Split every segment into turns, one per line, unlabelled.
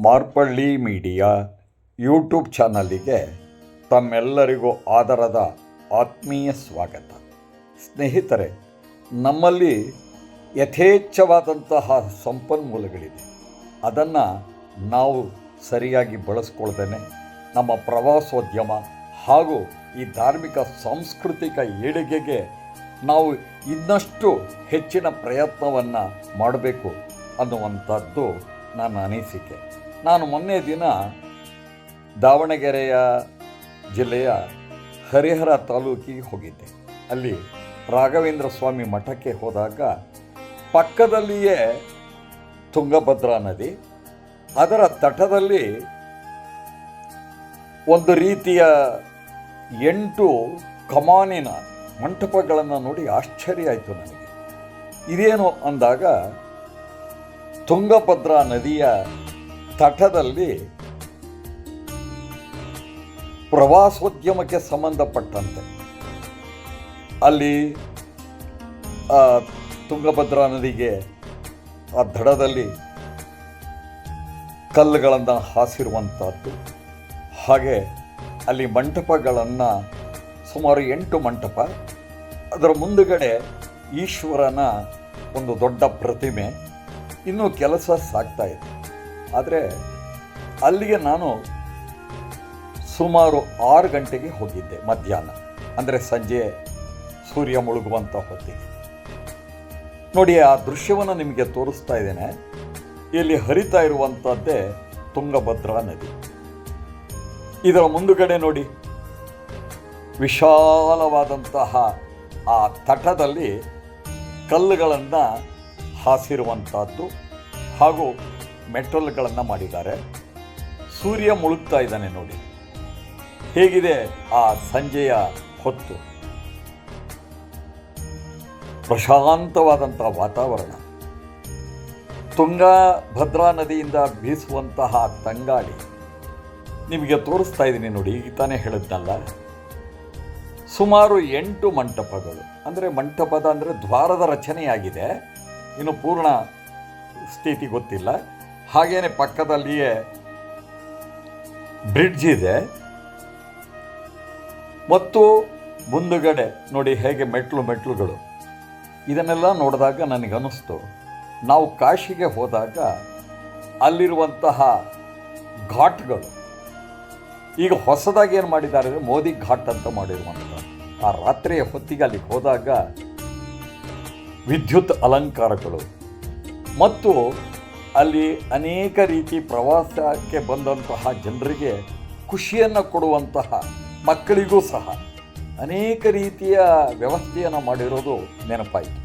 Marpalli media YouTube ಚಾನಲ್ಲಿಗೆ ತಮ್ಮೆಲ್ಲರಿಗೂ ಆದರದ ಆತ್ಮೀಯ ಸ್ವಾಗತ. ಸ್ನೇಹಿತರೆ, ನಮ್ಮಲ್ಲಿ ಯಥೇಚ್ಛವಾದಂತಹ ಸಂಪನ್ಮೂಲಗಳಿದೆ. ಅದನ್ನು ನಾವು ಸರಿಯಾಗಿ ಬಳಸ್ಕೊಳ್ದೇನೆ ನಮ್ಮ ಪ್ರವಾಸೋದ್ಯಮ ಹಾಗೂ ಈ ಧಾರ್ಮಿಕ ಸಾಂಸ್ಕೃತಿಕ ಏಳಿಗೆಗೆ ನಾವು ಇನ್ನಷ್ಟು ಹೆಚ್ಚಿನ ಪ್ರಯತ್ನವನ್ನು ಮಾಡಬೇಕು ಅನ್ನುವಂಥದ್ದು ನನ್ನ ಅನಿಸಿಕೆ. ನಾನು ಮೊನ್ನೆ ದಿನ ದಾವಣಗೆರೆಯ ಜಿಲ್ಲೆಯ ಹರಿಹರ ತಾಲೂಕಿಗೆ ಹೋಗಿದ್ದೆ. ಅಲ್ಲಿ ರಾಘವೇಂದ್ರ ಸ್ವಾಮಿ ಮಠಕ್ಕೆ ಹೋದಾಗ ಪಕ್ಕದಲ್ಲಿಯೇ ತುಂಗಭದ್ರಾ ನದಿ, ಅದರ ತಟದಲ್ಲಿ ಒಂದು ರೀತಿಯ 8 ಕಮಾನಿನ ಮಂಟಪಗಳನ್ನು ನೋಡಿ ಆಶ್ಚರ್ಯ ಆಯಿತು ನನಗೆ. ಇದೇನು ಅಂದಾಗ ತುಂಗಭದ್ರಾ ನದಿಯ ತಟದಲ್ಲಿ ಪ್ರವಾಸೋದ್ಯಮಕ್ಕೆ ಸಂಬಂಧಪಟ್ಟಂತೆ ಅಲ್ಲಿ ತುಂಗಭದ್ರಾ ನದಿಗೆ ಆ ದಡದಲ್ಲಿ ಕಲ್ಲುಗಳನ್ನು ಹಾಸಿರುವಂಥದ್ದು, ಹಾಗೆ ಅಲ್ಲಿ ಮಂಟಪಗಳನ್ನು ಸುಮಾರು 8 ಮಂಟಪ, ಅದರ ಮುಂದುಗಡೆ ಈಶ್ವರನ ಒಂದು ದೊಡ್ಡ ಪ್ರತಿಮೆ, ಇನ್ನೂ ಕೆಲಸ ಸಾಗ್ತಾ ಇದೆ. ಆದರೆ ಅಲ್ಲಿಗೆ ನಾನು ಸುಮಾರು 6 ಗಂಟೆಗೆ ಹೋಗಿದ್ದೆ, ಮಧ್ಯಾಹ್ನ, ಅಂದರೆ ಸಂಜೆ ಸೂರ್ಯ ಮುಳುಗುವಂಥ ಹೊತ್ತಿಗೆ. ನೋಡಿ, ಆ ದೃಶ್ಯವನ್ನು ನಿಮಗೆ ತೋರಿಸ್ತಾ ಇದ್ದೇನೆ. ಇಲ್ಲಿ ಹರಿತಾ ಇರುವಂಥದ್ದೇ ತುಂಗಭದ್ರಾ ನದಿ. ಇದರ ಮುಂದುಗಡೆ ನೋಡಿ, ವಿಶಾಲವಾದಂತಹ ಆ ತಟದಲ್ಲಿ ಕಲ್ಲುಗಳನ್ನು ಹಾಸಿರುವಂಥದ್ದು ಹಾಗೂ ಮೆಟಲ್ಗಳನ್ನು ಮಾಡಿದ್ದಾರೆ. ಸೂರ್ಯ ಮುಳುಗ್ತಾ ಇದ್ದಾನೆ ನೋಡಿ, ಹೇಗಿದೆ ಆ ಸಂಜೆಯ ಹೊತ್ತು. ಪ್ರಶಾಂತವಾದಂತಹ ವಾತಾವರಣ. ತುಂಗಭದ್ರಾ ನದಿಯಿಂದ ಬೀಸುವಂತಹ ತಂಗಾಳಿ ನಿಮಗೆ ತೋರಿಸ್ತಾ ಇದ್ದೀನಿ ನೋಡಿ. ಈಗ ತಾನೇ ಹೇಳಿದ್ನಲ್ಲ, ಸುಮಾರು 8 ಮಂಟಪಗಳು, ಅಂದರೆ ಮಂಟಪದ ಅಂದರೆ ದ್ವಾರದ ರಚನೆಯಾಗಿದೆ, ಇನ್ನು ಪೂರ್ಣ ಸ್ಥಿತಿ ಗೊತ್ತಿಲ್ಲ. ಹಾಗೇನೆ ಪಕ್ಕದಲ್ಲಿಯೇ ಬ್ರಿಡ್ಜ್ ಇದೆ ಮತ್ತು ಮುಂದುಗಡೆ ನೋಡಿ ಹೇಗೆ ಮೆಟ್ಲುಗಳು. ಇದನ್ನೆಲ್ಲ ನೋಡಿದಾಗ ನನಗನ್ನಿಸ್ತು, ನಾವು ಕಾಶಿಗೆ ಹೋದಾಗ ಅಲ್ಲಿರುವಂತಹ ಘಾಟ್ಗಳು ಈಗ ಹೊಸದಾಗಿ ಏನು ಮಾಡಿದ್ದಾರೆ ಅಂದರೆ ಮೋದಿ ಘಾಟ್ ಅಂತ ಮಾಡಿರುವಂಥದ್ದು. ಆ ರಾತ್ರಿಯ ಹೊತ್ತಿಗೆ ಅಲ್ಲಿಗೆ ಹೋದಾಗ ವಿದ್ಯುತ್ ಅಲಂಕಾರಗಳು ಮತ್ತು ಅಲ್ಲಿ ಅನೇಕ ರೀತಿ ಪ್ರವಾಸಕ್ಕೆ ಬಂದಂತಹ ಜನರಿಗೆ ಖುಷಿಯನ್ನು ಕೊಡುವಂತಹ ಮಕ್ಕಳಿಗೂ ಸಹ ಅನೇಕ ರೀತಿಯ ವ್ಯವಸ್ಥೆಯನ್ನು ಮಾಡಿರೋದು ನೆನಪಾಯಿತು.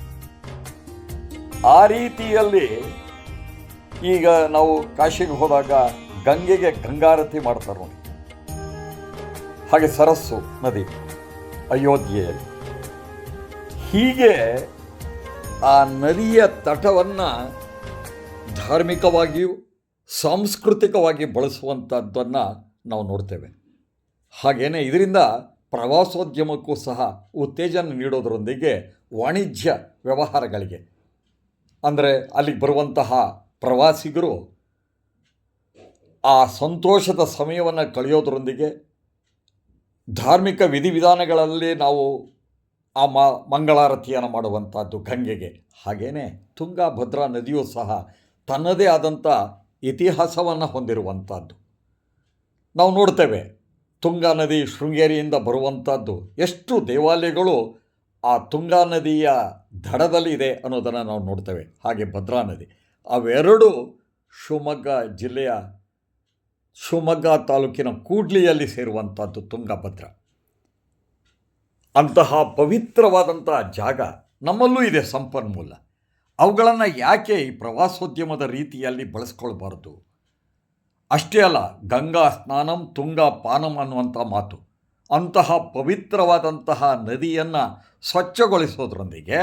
ಆ ರೀತಿಯಲ್ಲಿ ಈಗ ನಾವು ಕಾಶಿಗೆ ಹೋದಾಗ ಗಂಗೆಗೆ ಗಂಗಾರತಿ ಮಾಡ್ತಾರೆ ನೋಡಿ, ಹಾಗೆ ಸರಸ್ಸು ನದಿ ಅಯೋಧ್ಯೆಯಲ್ಲಿ. ಹೀಗೆ ಆ ನದಿಯ ತಟವನ್ನು ಧಾರ್ಮಿಕವಾಗಿಯೂ ಸಾಂಸ್ಕೃತಿಕವಾಗಿ ಬಳಸುವಂಥದ್ದನ್ನು ನಾವು ನೋಡ್ತೇವೆ. ಹಾಗೆಯೇ ಇದರಿಂದ ಪ್ರವಾಸೋದ್ಯಮಕ್ಕೂ ಸಹ ಉತ್ತೇಜನ ನೀಡೋದರೊಂದಿಗೆ ವಾಣಿಜ್ಯ ವ್ಯವಹಾರಗಳಿಗೆ, ಅಂದರೆ ಅಲ್ಲಿಗೆ ಬರುವಂತಹ ಪ್ರವಾಸಿಗರು ಆ ಸಂತೋಷದ ಸಮಯವನ್ನು ಕಳೆಯೋದರೊಂದಿಗೆ ಧಾರ್ಮಿಕ ವಿಧಿವಿಧಾನಗಳಲ್ಲಿ ನಾವು ಆ ಮಂಗಳಾರತಿಯನ್ನು ಮಾಡುವಂಥದ್ದು ಗಂಗೆಗೆ. ಹಾಗೆಯೇ ತುಂಗಭದ್ರಾ ನದಿಯೂ ಸಹ ತನ್ನದೇ ಆದಂಥ ಇತಿಹಾಸವನ್ನು ಹೊಂದಿರುವಂಥದ್ದು ನಾವು ನೋಡ್ತೇವೆ. ತುಂಗಾ ನದಿ ಶೃಂಗೇರಿಯಿಂದ ಬರುವಂಥದ್ದು, ಎಷ್ಟು ದೇವಾಲಯಗಳು ಆ ತುಂಗಾ ನದಿಯ ದಡದಲ್ಲಿ ಇದೆ ಅನ್ನೋದನ್ನು ನಾವು ನೋಡ್ತೇವೆ. ಹಾಗೆ ಭದ್ರಾ ನದಿ, ಅವೆರಡು ಶಿವಮೊಗ್ಗ ಜಿಲ್ಲೆಯ ಶಿವಮೊಗ್ಗ ತಾಲೂಕಿನ ಕೂಡ್ಲಿಯಲ್ಲಿ ಸೇರುವಂಥದ್ದು ತುಂಗಭದ್ರಾ. ಅಂತಹ ಪವಿತ್ರವಾದಂತಹ ಜಾಗ ನಮ್ಮಲ್ಲೂ ಇದೆ ಸಂಪನ್ಮೂಲ. ಅವುಗಳನ್ನು ಯಾಕೆ ಈ ಪ್ರವಾಸೋದ್ಯಮದ ರೀತಿಯಲ್ಲಿ ಬಳಸ್ಕೊಳ್ಬಾರ್ದು? ಅಷ್ಟೇ ಅಲ್ಲ, ಗಂಗಾ ಸ್ನಾನಂ ತುಂಗಾ ಪಾನಂ ಅನ್ನುವಂಥ ಮಾತು. ಅಂತಹ ಪವಿತ್ರವಾದಂತಹ ನದಿಯನ್ನು ಸ್ವಚ್ಛಗೊಳಿಸೋದ್ರೊಂದಿಗೆ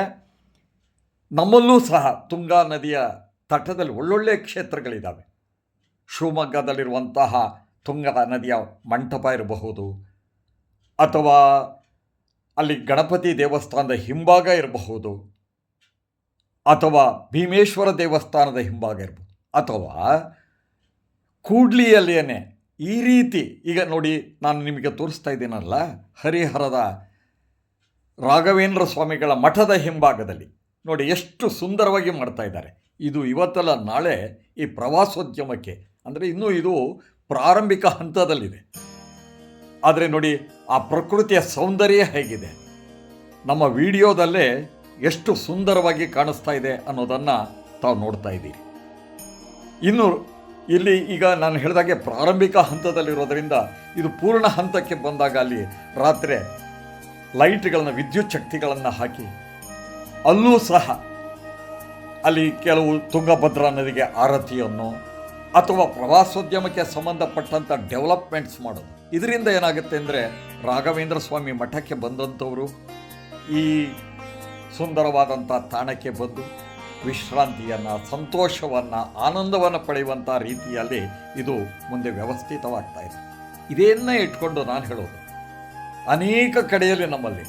ನಮ್ಮಲ್ಲೂ ಸಹ ತುಂಗಾ ನದಿಯ ತಟದಲ್ಲಿ ಒಳ್ಳೊಳ್ಳೆಯ ಕ್ಷೇತ್ರಗಳಿದ್ದಾವೆ. ಶಿವಮೊಗ್ಗದಲ್ಲಿರುವಂತಹ ತುಂಗಾ ನದಿಯ ಮಂಟಪ ಇರಬಹುದು, ಅಥವಾ ಅಲ್ಲಿ ಗಣಪತಿ ದೇವಸ್ಥಾನದ ಹಿಂಭಾಗ ಇರಬಹುದು, ಅಥವಾ ಭೀಮೇಶ್ವರ ದೇವಸ್ಥಾನದ ಹಿಂಭಾಗ ಇರ್ಬೋದು, ಅಥವಾ ಕೂಡ್ಲಿಯಲ್ಲೇನೆ ಈ ರೀತಿ ಈಗ ನೋಡಿ ನಾನು ನಿಮಗೆ ತೋರಿಸ್ತಾ ಇದ್ದೀನಲ್ಲ, ಹರಿಹರದ ರಾಘವೇಂದ್ರ ಸ್ವಾಮಿಗಳ ಮಠದ ಹಿಂಭಾಗದಲ್ಲಿ ನೋಡಿ ಎಷ್ಟು ಸುಂದರವಾಗಿ ಮಾಡ್ತಾ ಇದ್ದಾರೆ. ಇದು ಇವತ್ತಲ್ಲ ನಾಳೆ ಈ ಪ್ರವಾಸೋದ್ಯಮಕ್ಕೆ, ಅಂದರೆ ಇನ್ನೂ ಇದು ಪ್ರಾರಂಭಿಕ ಹಂತದಲ್ಲಿದೆ. ಆದರೆ ನೋಡಿ ಆ ಪ್ರಕೃತಿಯ ಸೌಂದರ್ಯ ಹೇಗಿದೆ, ನಮ್ಮ ವಿಡಿಯೋದಲ್ಲೇ ಎಷ್ಟು ಸುಂದರವಾಗಿ ಕಾಣಿಸ್ತಾ ಇದೆ ಅನ್ನೋದನ್ನು ತಾವು ನೋಡ್ತಾ ಇದ್ದೀರಿ. ಇನ್ನು ಇಲ್ಲಿ ಈಗ ನಾನು ಹೇಳಿದಾಗೆ ಪ್ರಾರಂಭಿಕ ಹಂತದಲ್ಲಿರೋದರಿಂದ ಇದು ಪೂರ್ಣ ಹಂತಕ್ಕೆ ಬಂದಾಗ ಅಲ್ಲಿ ರಾತ್ರಿ ಲೈಟ್ಗಳನ್ನು, ವಿದ್ಯುತ್ ಶಕ್ತಿಗಳನ್ನು ಹಾಕಿ ಅಲ್ಲೂ ಸಹ ಅಲ್ಲಿ ಕೆಲವು ತುಂಗಭದ್ರಾ ನದಿಗೆ ಆರತಿಯನ್ನು ಅಥವಾ ಪ್ರವಾಸೋದ್ಯಮಕ್ಕೆ ಸಂಬಂಧಪಟ್ಟಂಥ ಡೆವಲಪ್ಮೆಂಟ್ಸ್ ಮಾಡೋದು. ಇದರಿಂದ ಏನಾಗುತ್ತೆ ಅಂದರೆ ರಾಘವೇಂದ್ರ ಸ್ವಾಮಿ ಮಠಕ್ಕೆ ಬಂದಂಥವರು ಈ ಸುಂದರವಾದಂಥ ತಾಣಕ್ಕೆ ಬಂದು ವಿಶ್ರಾಂತಿಯನ್ನು, ಸಂತೋಷವನ್ನು, ಆನಂದವನ್ನು ಪಡೆಯುವಂಥ ರೀತಿಯಲ್ಲಿ ಇದು ಮುಂದೆ ವ್ಯವಸ್ಥಿತವಾಗ್ತಾ ಇದೆ. ಇದನ್ನೇ ಇಟ್ಕೊಂಡು ನಾನು ಹೇಳೋದು, ಅನೇಕ ಕಡೆಯಲ್ಲಿ ನಮ್ಮಲ್ಲಿ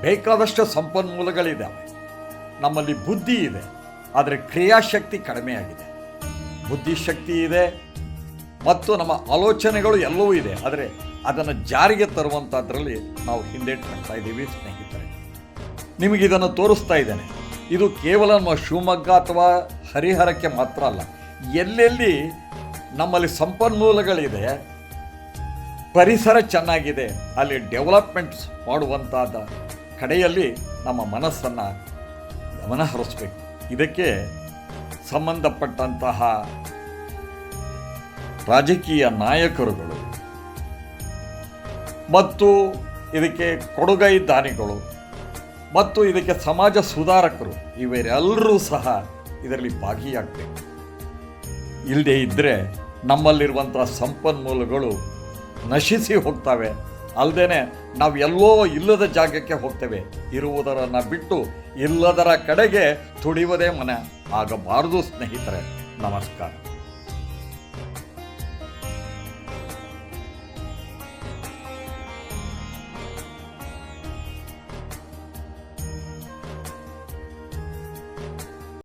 ಬೇಕಾದಷ್ಟು ಸಂಪನ್ಮೂಲಗಳಿದ್ದಾವೆ, ನಮ್ಮಲ್ಲಿ ಬುದ್ಧಿ ಇದೆ, ಆದರೆ ಕ್ರಿಯಾಶಕ್ತಿ ಕಡಿಮೆಯಾಗಿದೆ. ಬುದ್ಧಿಶಕ್ತಿ ಇದೆ ಮತ್ತು ನಮ್ಮ ಆಲೋಚನೆಗಳು ಎಲ್ಲವೂ ಇದೆ, ಆದರೆ ಅದನ್ನು ಜಾರಿಗೆ ತರುವಂಥದ್ರಲ್ಲಿ ನಾವು ಹಿಂದೇಟಾಗ್ತಾ ಇದ್ದೀವಿ. ಸ್ನೇಹಿತರೆ, ನಿಮಗಿದನ್ನು ತೋರಿಸ್ತಾ ಇದ್ದೇನೆ. ಇದು ಕೇವಲ ನಮ್ಮ ಶಿವಮೊಗ್ಗ ಅಥವಾ ಹರಿಹರಕ್ಕೆ ಮಾತ್ರ ಅಲ್ಲ, ಎಲ್ಲೆಲ್ಲಿ ನಮ್ಮಲ್ಲಿ ಸಂಪನ್ಮೂಲಗಳಿದೆ, ಪರಿಸರ ಚೆನ್ನಾಗಿದೆ, ಅಲ್ಲಿ ಡೆವಲಪ್ಮೆಂಟ್ಸ್ ಮಾಡುವಂಥದ್ದ ಕಡೆಯಲ್ಲಿ ನಮ್ಮ ಮನಸ್ಸನ್ನು ಗಮನ ಹರಿಸಬೇಕು. ಇದಕ್ಕೆ ಸಂಬಂಧಪಟ್ಟಂತಹ ರಾಜಕೀಯ ನಾಯಕರುಗಳು ಮತ್ತು ಇದಕ್ಕೆ ಕೊಡುಗೈ ದಾನಿಗಳು ಮತ್ತು ಇದಕ್ಕೆ ಸಮಾಜ ಸುಧಾರಕರು ಇವರೆಲ್ಲರೂ ಸಹ ಇದರಲ್ಲಿ ಭಾಗಿಯಾಗಬೇಕು. ಇಲ್ಲದೇ ಇದ್ದರೆ ನಮ್ಮಲ್ಲಿರುವಂಥ ಸಂಪನ್ಮೂಲಗಳು ನಶಿಸಿ ಹೋಗ್ತವೆ. ಅಲ್ಲದೆ ನಾವು ಎಲ್ಲೋ ಇಲ್ಲದ ಜಾಗಕ್ಕೆ ಹೋಗ್ತೇವೆ. ಇರುವುದರನ್ನು ಬಿಟ್ಟು ಇಲ್ಲದರ ಕಡೆಗೆ ತುಡಿಯುವುದೇ ಮನ ಆಗಬಾರದು. ಸ್ನೇಹಿತರೆ, ನಮಸ್ಕಾರ.